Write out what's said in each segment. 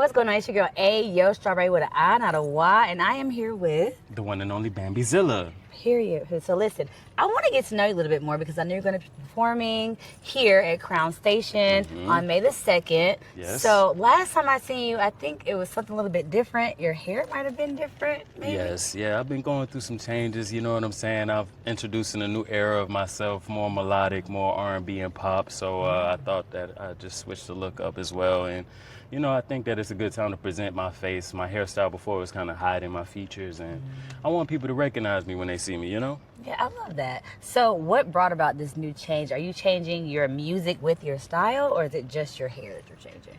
What's going on? It's your girl A, Yo Strawberry with an I, not a Y, and I am here with the one and only Bambizilla. Period. So listen, I want to get to know you a little bit more because I know you're going to be performing here at Crown Station on May the 2nd. Yes. So last time I seen you, I think it was something a little bit different. Your hair might have been different, maybe? Yes, yeah, I've been going through some changes, you know what I'm saying? I've introducing a new era of myself, more melodic, more R&B and pop, so I thought that I'd just switch the look up as well. And you know, I think that it's a good time to present my face. My hairstyle before was kind of hiding my features, and I want people to recognize me when they see me, you know? Yeah, I love that. So what brought about this new change? Are you changing your music with your style, or is it just your hair that you're changing?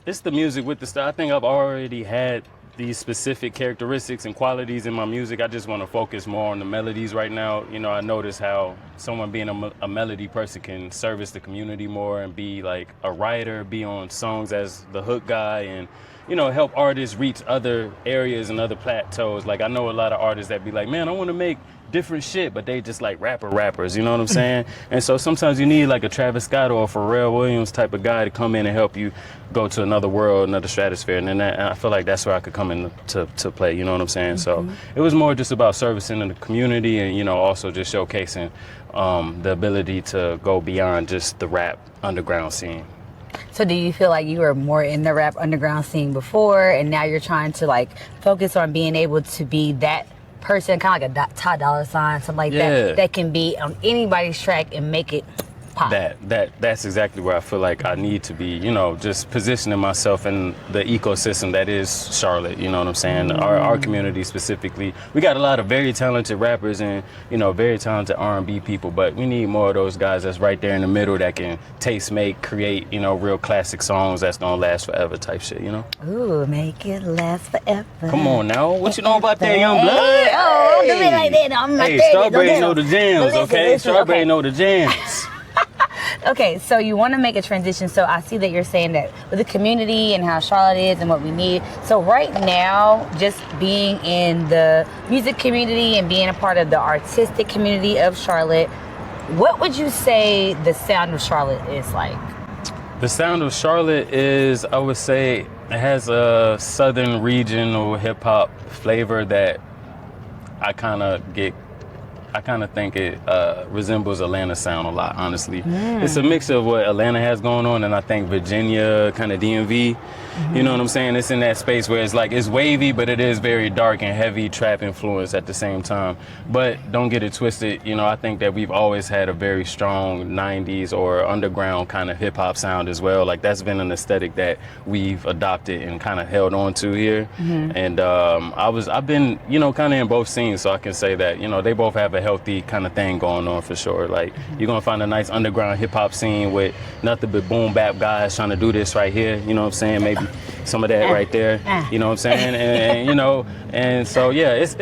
It's the music with the style. I think I've already had these specific characteristics and qualities in my music. I just want to focus more on the melodies right now. You know, I notice how someone being a melody person can service the community more and be like a writer, be on songs as the hook guy, and you know, help artists reach other areas and other plateaus. Like I know a lot of artists that be like, man, I want to make different shit, but they just like rappers, you know what I'm saying? And so sometimes you need like a Travis Scott or a Pharrell Williams type of guy to come in and help you go to another world, another stratosphere. And then I feel like that's where I could come in to play, you know what I'm saying? So it was more just about servicing the community and, you know, also just showcasing the ability to go beyond just the rap underground scene. So do you feel like you were more in the rap underground scene before, and now you're trying to like focus on being able to be that person, kind of like a Ty Dolla $ign, something like that can be on anybody's track and make it pop? That's exactly where I feel like I need to be, you know, just positioning myself in the ecosystem that is Charlotte, you know what I'm saying? Our community specifically. We got a lot of very talented rappers and, you know, very talented R&B people, but we need more of those guys that's right there in the middle that can taste make, create, you know, real classic songs that's gonna last forever type shit, you know? Ooh, make it last forever. Come on now, what you know about that, young blood? Hey, oh, don't do me like that. I'm not hey, there. Strawberry know the jams, Listen, okay? Strawberry know the jams. Okay, so you want to make a transition. So I see that you're saying that with the community and how Charlotte is and what we need. So right now, just being in the music community and being a part of the artistic community of Charlotte, what would you say the sound of Charlotte is like? The sound of Charlotte is, I would say, it has a southern regional hip hop flavor that I kind of think it resembles Atlanta sound a lot, honestly. It's a mix of what Atlanta has going on, and I think Virginia, kind of DMV, you know what I'm saying? It's in that space where it's like, it's wavy, but it is very dark and heavy trap influence at the same time. But don't get it twisted, you know, I think that we've always had a very strong 90s or underground kind of hip hop sound as well. Like that's been an aesthetic that we've adopted and kind of held on to here. And I've been, you know, kind of in both scenes, so I can say that, you know, they both have a healthy kind of thing going on for sure. Like you're gonna find a nice underground hip hop scene with nothing but boom bap guys trying to do this right here, you know what I'm saying? Maybe some of that right there, you know what I'm saying? And you know, and so yeah, it's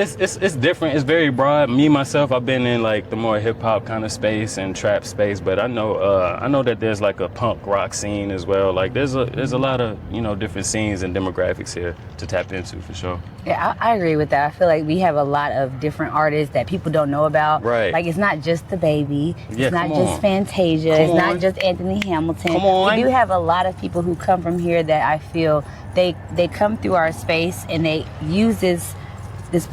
different. It's very broad. Me myself, I've been in like the more hip hop kind of space and trap space, but I know that there's like a punk rock scene as well. Like there's a lot of, you know, different scenes and demographics here to tap into for sure. Yeah, I agree with that. I feel like we have a lot of different artists that people don't know about. Right. Like it's not just the Baby. Yeah, it's not just Fantasia. It's not just Anthony Hamilton. Come on. We do have a lot of people who come from here that I feel they come through our space and they use this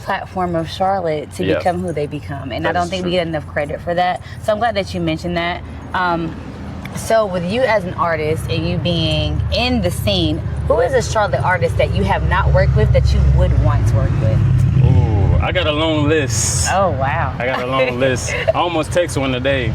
platform of Charlotte to become who they become. And I don't think we get enough credit for that. So I'm glad that you mentioned that. So with you as an artist and you being in the scene, who is a Charlotte artist that you have not worked with that you would want to work with? I got a long list. Oh, wow. I got a long list. I almost texted one today.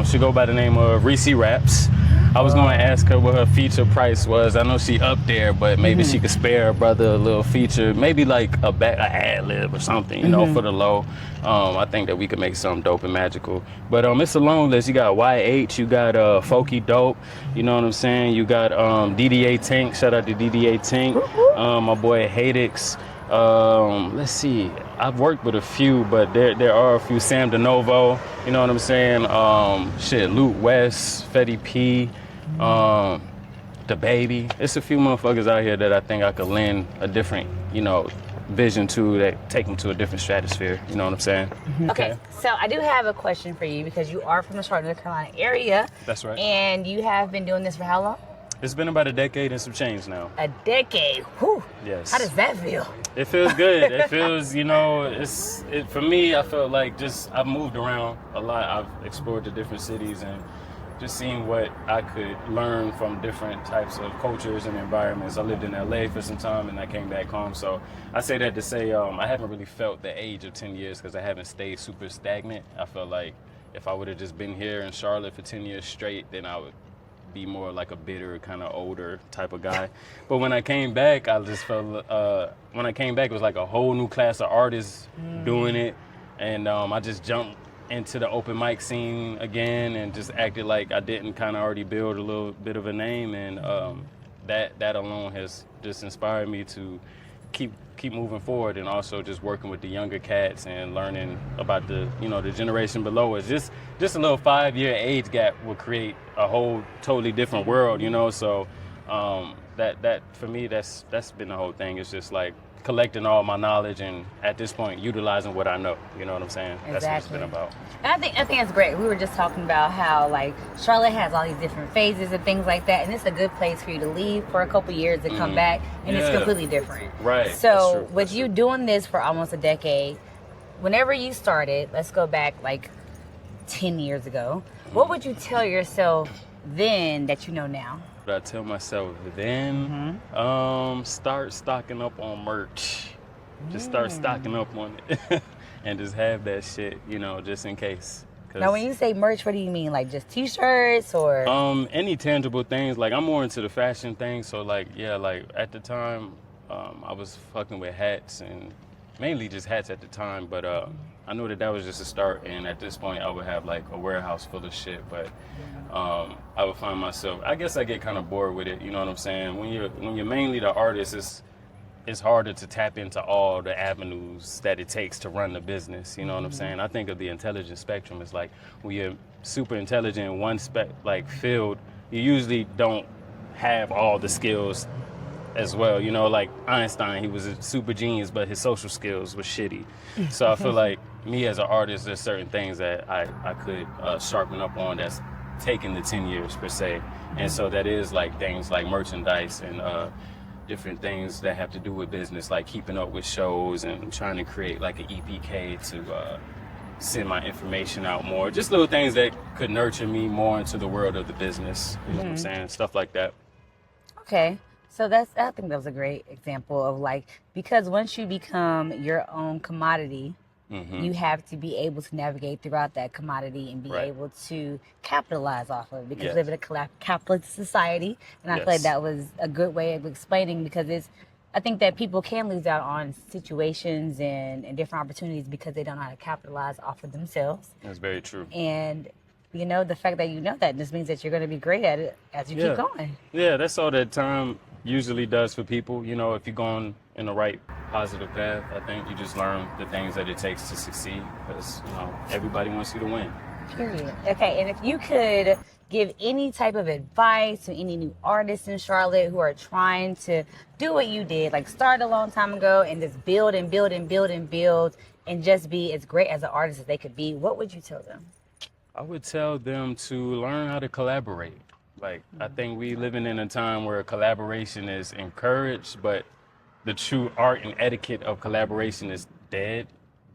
She go by the name of Reese Raps. I was going to ask her what her feature price was. I know she up there, but maybe she could spare her brother a little feature, maybe like a ad lib or something, you know, for the low. I think that we could make something dope and magical. But it's a long list. You got YH, you got Folky Dope, you know what I'm saying? You got DDA Tank. Shout out to DDA Tank. My boy Hadix. Let's see. I've worked with a few, but there are a few. Sam DeNovo, you know what I'm saying? Luke West, Fetty P, The Baby. It's a few motherfuckers out here that I think I could lend a different, you know, vision to, that take them to a different stratosphere. You know what I'm saying? Okay, so I do have a question for you because you are from the Charlotte, North Carolina area. That's right. And you have been doing this for how long? It's been about a decade and some change now. A decade. Whew. Yes. How does that feel? It feels good. It feels, for me, I felt like I've moved around a lot. I've explored the different cities and just seeing what I could learn from different types of cultures and environments. I lived in LA for some time and I came back home. So I say that to say I haven't really felt the age of 10 years because I haven't stayed super stagnant. I felt like if I would have just been here in Charlotte for 10 years straight, then I would be more like a bitter, kind of older type of guy. But when I came back, I just felt, when I came back, it was like a whole new class of artists doing it. And I just jumped into the open mic scene again and just acted like I didn't kind of already build a little bit of a name. And that alone has just inspired me to keep moving forward, and also just working with the younger cats and learning about the generation below us. Just a little 5-year age gap will create a whole totally different world, so that for me, that's been the whole thing. It's just like collecting all my knowledge and at this point utilizing what I know. You know what I'm saying? Exactly. That's what it's been about. And I think that's great. We were just talking about how like Charlotte has all these different phases and things like that, and it's a good place for you to leave for a couple years and come back, and it's completely different. Right. So with you doing this for almost a decade, whenever you started, let's go back like 10 years ago, what would you tell yourself then that you know now? What I tell myself then, start stocking up on merch. Just start stocking up on it and just have that shit, just in case. Now, when you say merch, what do you mean? Like just t-shirts or? Any tangible things. Like I'm more into the fashion thing. So like at the time, I was fucking with hats and mainly just hats at the time. But I knew that was just a start. And at this point, I would have like a warehouse full of shit. But I would find myself, I guess I get kind of bored with it. You know what I'm saying? When you're mainly the artist, it's harder to tap into all the avenues that it takes to run the business. You know what I'm saying? I think of the intelligence spectrum as like when you're super intelligent in one field, you usually don't have all the skills as well. Like Einstein, he was a super genius, but his social skills were shitty. So I feel like me as an artist, there's certain things that I could sharpen up on that's taken the 10 years per se. And so that is like things like merchandise and different things that have to do with business, like keeping up with shows and trying to create like an EPK to send my information out more. Just little things that could nurture me more into the world of the business. You know what I'm saying? Stuff like that. Okay. So I think that was a great example of like, because once you become your own commodity, you have to be able to navigate throughout that commodity and be able to capitalize off of it, because we live in a capitalist society. And I feel like that was a good way of explaining, because I think that people can lose out on situations and different opportunities because they don't know how to capitalize off of themselves. That's very true. And the fact that that just means that you're going to be great at it as you keep going. Yeah, that's all that time usually does for people. If you're going in the right positive path, I think you just learn the things that it takes to succeed, because everybody wants you to win. Period. Okay, and if you could give any type of advice to any new artists in Charlotte who are trying to do what you did, like start a long time ago and just build and build and build and build and just be as great as an artist as they could be, what would you tell them? I would tell them to learn how to collaborate. Like, I think we living in a time where collaboration is encouraged, but the true art and etiquette of collaboration is dead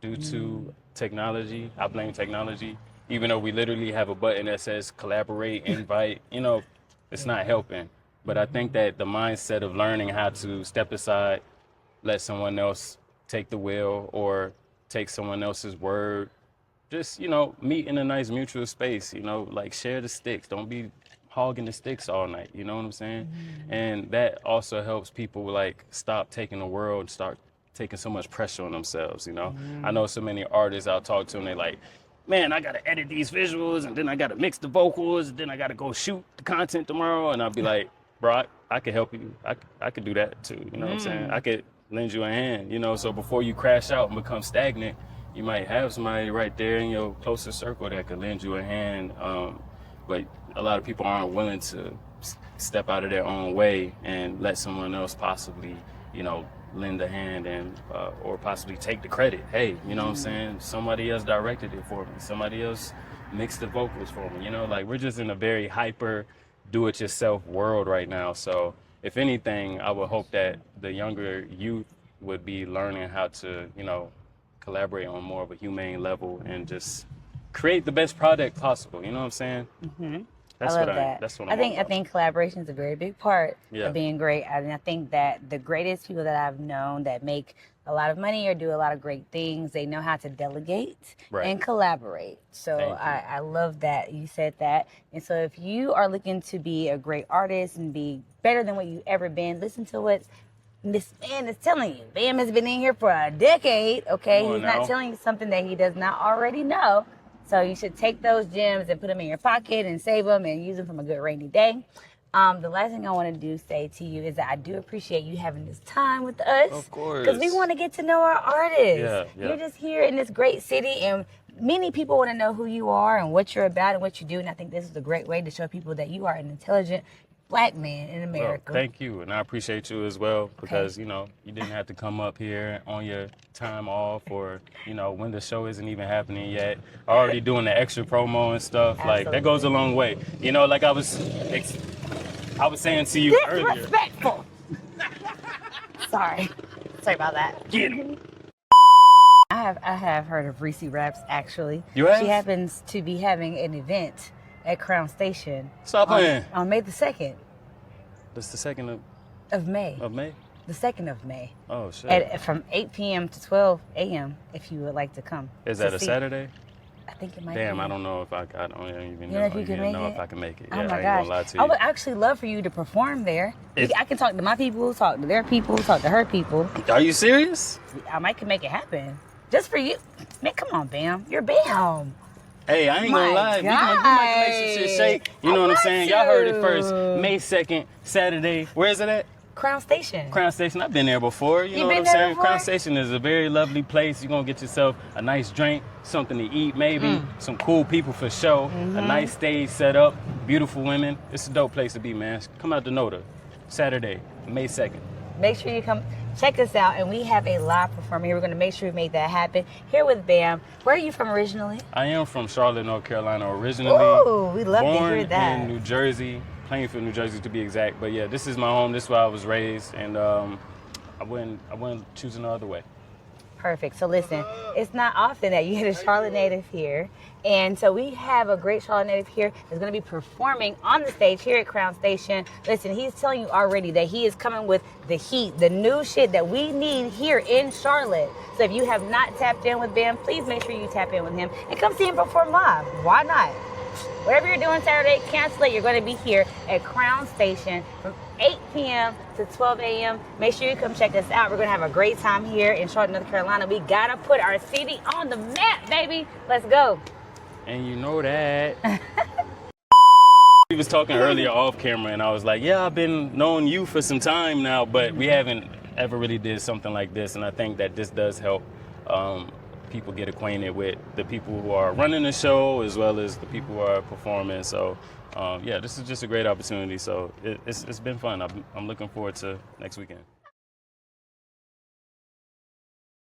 due to technology. I blame technology. Even though we literally have a button that says collaborate, invite, it's not helping. But I think that the mindset of learning how to step aside, let someone else take the wheel or take someone else's word, just, meet in a nice mutual space, like share the sticks. Don't be hogging the sticks all night, you know what I'm saying? And that also helps people like stop taking the world, start taking so much pressure on themselves, I know so many artists I'll talk to and they're like, man, I gotta edit these visuals and then I gotta mix the vocals and then I gotta go shoot the content tomorrow. And I'll be like, bro, I could help you. I could do that too, you know what I'm saying? I could lend you a hand, so before you crash out and become stagnant, you might have somebody right there in your closest circle that could lend you a hand. But a lot of people aren't willing to step out of their own way and let someone else possibly, lend a hand and or possibly take the credit. Hey, you know what I'm saying? Somebody else directed it for me. Somebody else mixed the vocals for me. Like we're just in a very hyper do-it-yourself world right now. So if anything, I would hope that the younger youth would be learning how to, collaborate on more of a humane level and just create the best product possible. You know what I'm saying? Mm-hmm. That's I love what that. That's what I think collaboration is a very big part Yeah. of being great. And I think that the greatest people that I've known that make a lot of money or do a lot of great things, they know how to delegate and collaborate. So I love that you said that. And so if you are looking to be a great artist and be better than what you've ever been, listen to what this man is telling you. Bam has been in here for a decade, okay? He's not telling you something that he does not already know. So you should take those gems and put them in your pocket and save them and use them from a good rainy day. The last thing I want to say to you is that I do appreciate you having this time with us. Of course. Because we want to get to know our artists. Yeah. You're just here in this great city, and many people want to know who you are and what you're about and what you do. And I think this is a great way to show people that you are an intelligent Black man in America. Well, thank you, and I appreciate you as well because you didn't have to come up here on your time off or when the show isn't even happening yet. Already doing the extra promo and stuff. Absolutely. Like that goes a long way. Like I was saying to you earlier. Disrespectful. Sorry about that. Get him. I have heard of Reese Raps actually. You have? She happens to be having an event at Crown Station. Stop playing. On May the 2nd. That's the 2nd of May. Of May? The 2nd of May. Oh, shit. From 8 p.m. to 12 a.m. if you would like to come. Is that a Saturday? I think it might be. Damn, I don't know if I don't even know if you can make it? if I can make it. Oh Yeah, my I ain't gosh. gonna lie to you. I would actually love for you to perform there. I can talk to my people, talk to their people, talk to her people. Are you serious? I might can make it happen. Just for you. Man, come on, Bam. You're Bam. Hey, I ain't gonna lie. We might make some shit shake. You know what I'm saying? Y'all heard it first. May 2nd, Saturday. Where is it at? Crown Station. Crown Station. I've been there before. You know what I'm saying? Crown Station is a very lovely place. You're gonna get yourself a nice drink, something to eat maybe, some cool people for show, a nice stage set up, beautiful women. It's a dope place to be, man. Come out to Noda. Saturday, May 2nd. Make sure you come check us out, and we have a live performer here. We're going to make sure we make that happen here with Bam. Where are you from originally? I am from Charlotte, North Carolina originally. Ooh, we love to hear that. Born in New Jersey, Plainfield, New Jersey to be exact. But yeah, this is my home. This is where I was raised, and I wouldn't choose no other way. Perfect. So listen, it's not often that you get a Charlotte native here. And so we have a great Charlotte native here that's going to be performing on the stage here at Crown Station. Listen, he's telling you already that he is coming with the heat, the new shit that we need here in Charlotte. So if you have not tapped in with Bam, please make sure you tap in with him and come see him perform live. Why not? Whatever you're doing Saturday, cancel it. You're going to be here at Crown Station from 8 p.m. to 12 a.m. Make sure you come check us out. We're going to have a great time here in Charlotte, North Carolina. We got to put our city on the map, baby. Let's go. And you know that. We was talking earlier off camera, and I was like, yeah, I've been knowing you for some time now, but we haven't ever really did something like this. And I think that this does help people get acquainted with the people who are running the show as well as the people who are performing. So yeah, this is just a great opportunity. So it's been fun. I'm looking forward to next weekend.